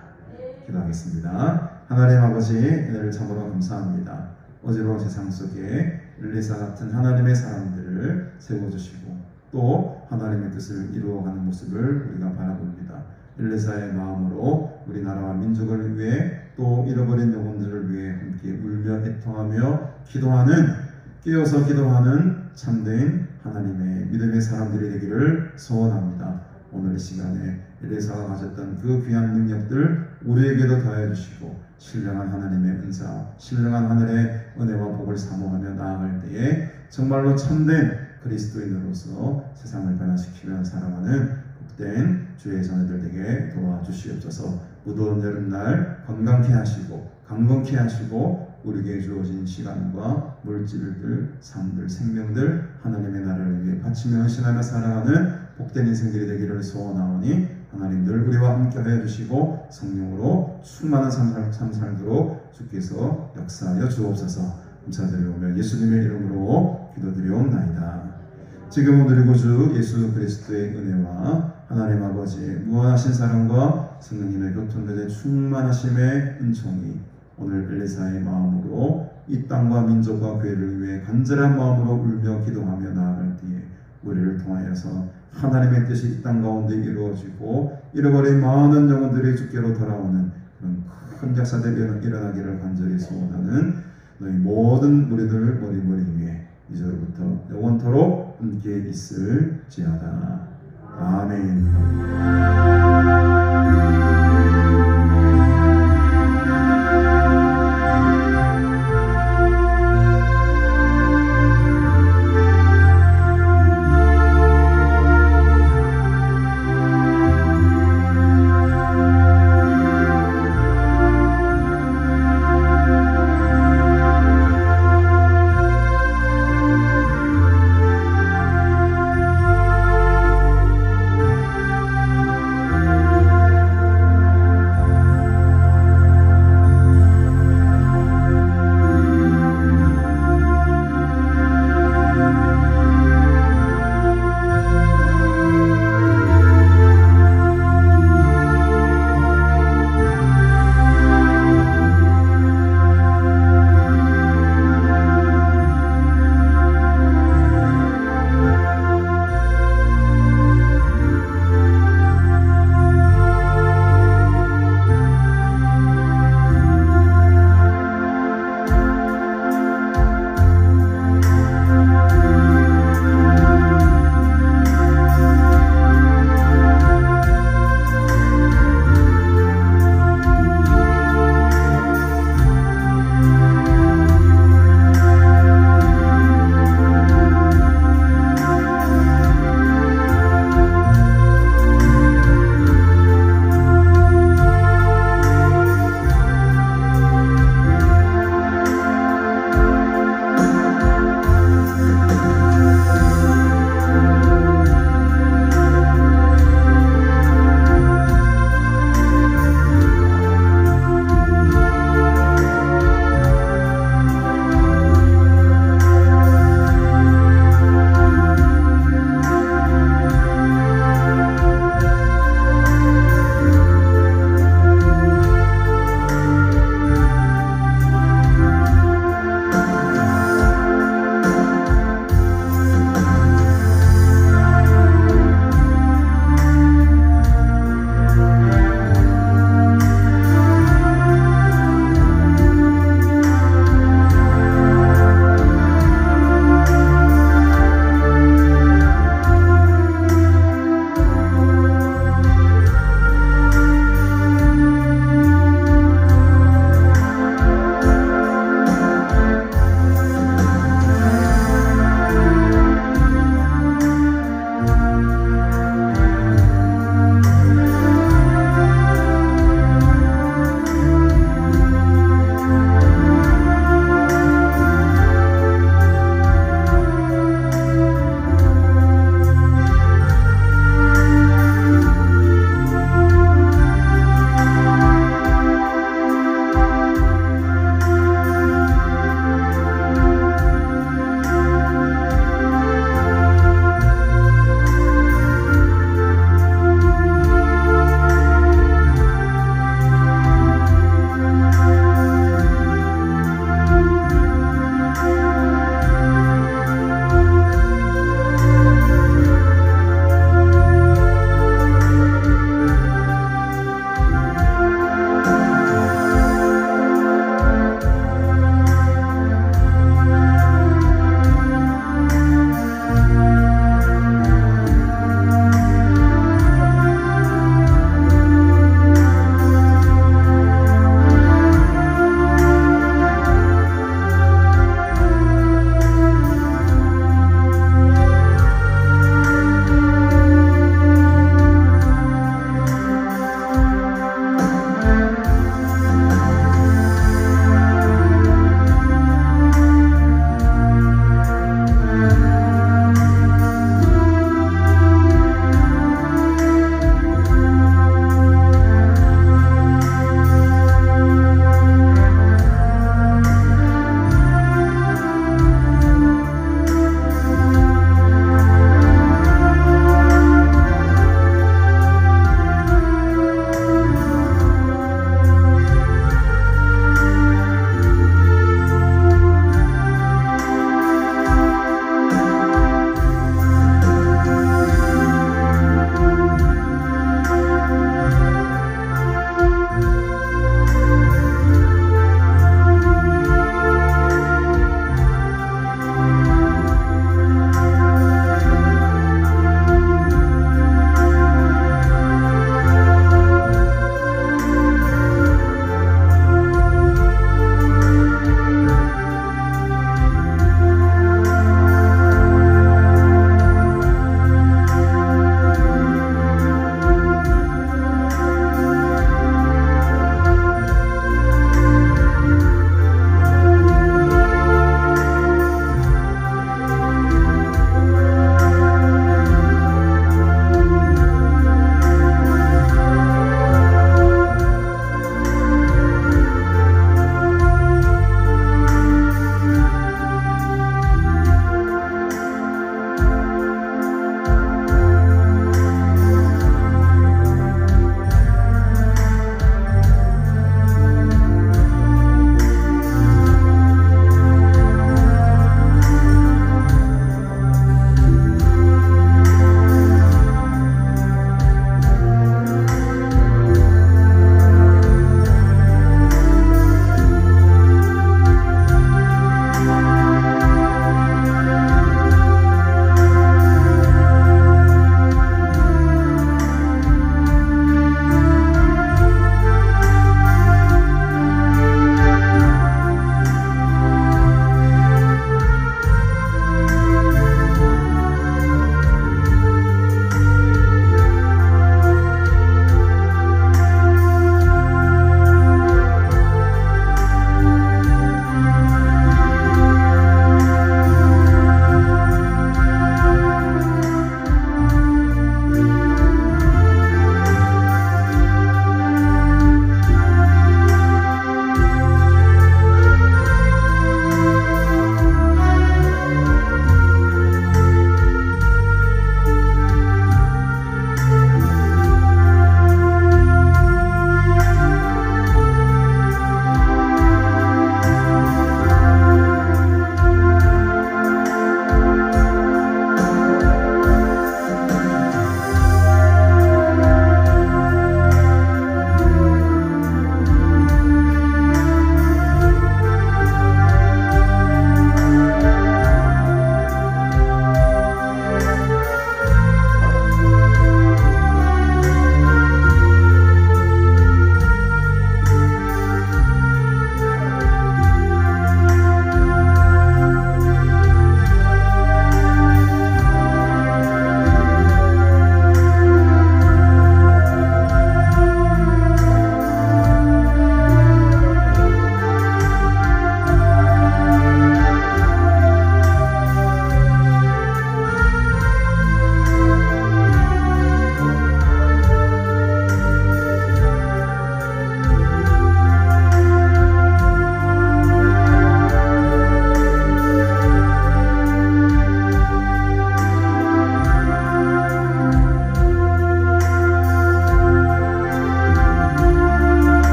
기도하겠습니다. 하나님 아버지, 은혜를 참으로 감사합니다. 어지러운 세상 속에 엘리사 같은 하나님의 사람들을 세워주시고 또 하나님의 뜻을 이루어가는 모습을 우리가 바라봅니다. 엘리사의 마음으로 우리나라와 민족을 위해 또 잃어버린 영혼들을 위해 함께 울며 애통하며 기도하는, 깨어서 기도하는 참된 하나님의 믿음의 사람들이 되기를 소원합니다. 오늘 이 시간에 엘리사가 가졌던 그 귀한 능력들 우리에게도 더해 주시고, 신령한 하나님의 은사, 신령한 하늘의 은혜와 복을 사모하며 나아갈 때에 정말로 참된 그리스도인으로서 세상을 변화시키며 살아가는 복된 주의 자녀들 되게 도와주시옵소서. 무더운 여름날 건강케 하시고 강건케 하시고, 우리에게 주어진 시간과 물질들, 삶들, 생명들 하나님의 나라를 위해 바치며 헌신하며 살아가는 복된 인생들이 되기를 소원하오니, 하나님 늘 우리와 함께 하여 주시고 성령으로 충만한 삶 살도록 주께서 역사하여 주옵소서. 감사드리오며 예수님의 이름으로 기도드리옵나이다. 지금은 우리 구주 예수 그리스도의 은혜와 하나님 아버지의 무한하신 사랑과 성령님의 교통되는 충만하심의 은총이 오늘 엘리사의 마음으로 이 땅과 민족과 교회를 위해 간절한 마음으로 울며 기도하며 나아갈 때에 우리를 통하여서 하나님의 뜻이 이 땅 가운데 이루어지고 잃어버린 많은 영혼들이 주께로 돌아오는 그런 큰 역사들이 일어나기를 간절히 소원하는 너희 모든 무리들 머리 위에 이제로부터 영원토록 함께 있을지어다. 아멘.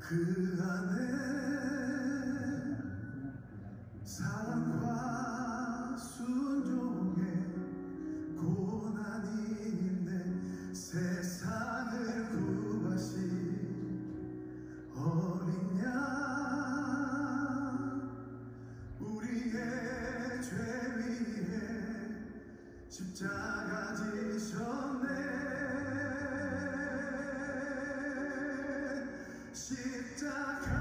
그 안에 사랑과 순종의 고난이 있네. 세상을 구하신 어린 양 우리의 죄 위에 십자가 지셨네. 십자가